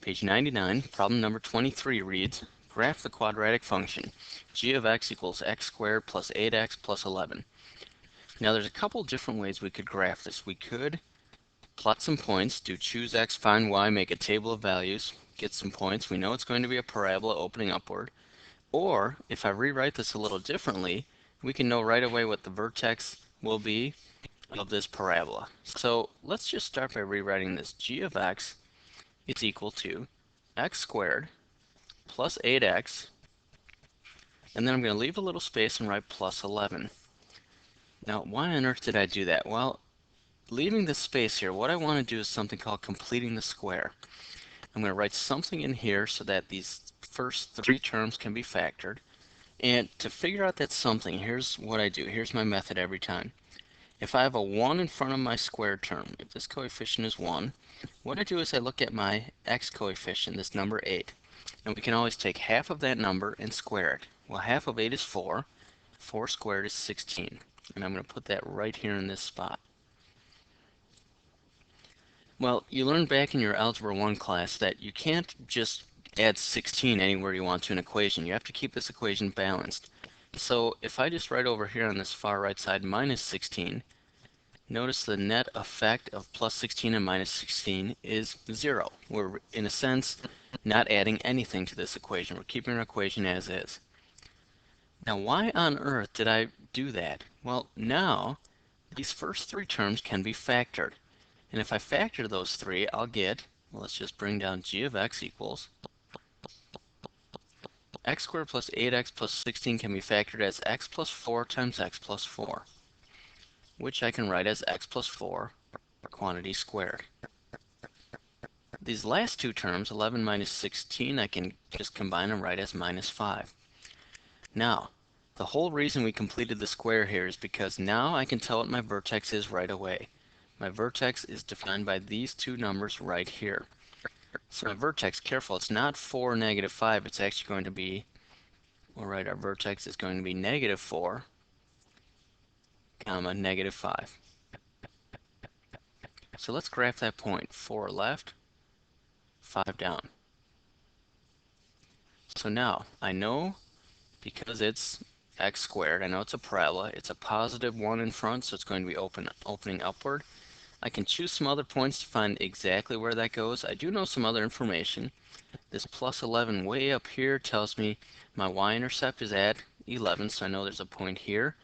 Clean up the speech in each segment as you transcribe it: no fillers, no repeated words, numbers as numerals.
Page 99, problem number 23 reads, graph the quadratic function g of x equals x squared plus 8x plus 11. Now there's a couple different ways we could graph this. We could plot some points, do choose x, find y, make a table of values, get some points. We know it's going to be a parabola opening upward. Or, if I rewrite this a little differently, we can know right away what the vertex will be of this parabola. So let's just start by rewriting this. G of x is equal to x squared plus 8x, and then I'm going to leave a little space and write plus 11. Now, why on earth did I do that? Well, leaving this space here, what I want to do is something called completing the square. I'm going to write something in here so that these first three terms can be factored. And to figure out that something, here's what I do. Here's my method every time. If I have a 1 in front of my squared term, if this coefficient is 1, what I do is I look at my x coefficient, this number 8. And we can always take half of that number and square it. Well, half of 8 is 4. 4 squared is 16. And I'm going to put that right here in this spot. Well, you learned back in your Algebra 1 class that you can't just add 16 anywhere you want to an equation. You have to keep this equation balanced. So if I just write over here on this far right side minus 16, notice the net effect of plus 16 and minus 16 is 0. We're, in a sense, not adding anything to this equation. We're keeping our equation as is. Now, why on earth did I do that? Well, now these first three terms can be factored. And if I factor those three, I'll get, well, let's just bring down g of x equals x squared plus 8x plus 16 can be factored as x plus 4 times x plus 4, which I can write as x plus 4 quantity squared. These last two terms, 11 minus 16, I can just combine and write as minus 5. Now, the whole reason we completed the square here is because now I can tell what my vertex is right away. My vertex is defined by these two numbers right here. So my vertex, careful, it's not 4, negative 5. It's actually going to be, we'll write our vertex is going to be negative 4, comma, negative 5. So let's graph that point. 4 left, 5 down. So now I know, because it's x squared, I know it's a parabola. It's a positive 1 in front, so it's going to be opening upward. I can choose some other points to find exactly where that goes. I do know some other information. This plus 11 way up here tells me my y-intercept is at 11, so I know there's a point here.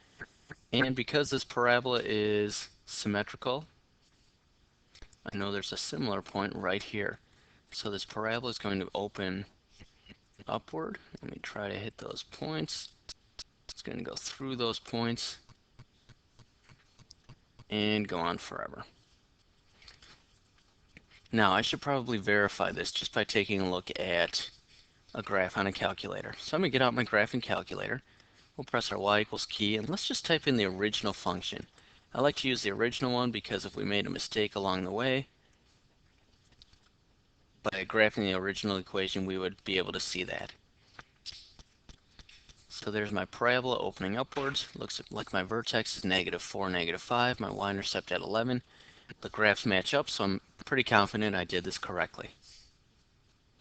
And because this parabola is symmetrical, I know there's a similar point right here. So this parabola is going to open upward. Let me try to hit those points. It's going to go through those points and go on forever. Now, I should probably verify this just by taking a look at a graph on a calculator. So I'm going to get out my graphing calculator. We'll press our y equals key, and let's just type in the original function. I like to use the original one because if we made a mistake along the way, by graphing the original equation, we would be able to see that. So there's my parabola opening upwards. Looks like my vertex is negative 4, negative 5. My y-intercept at 11. The graphs match up, so I'm pretty confident I did this correctly.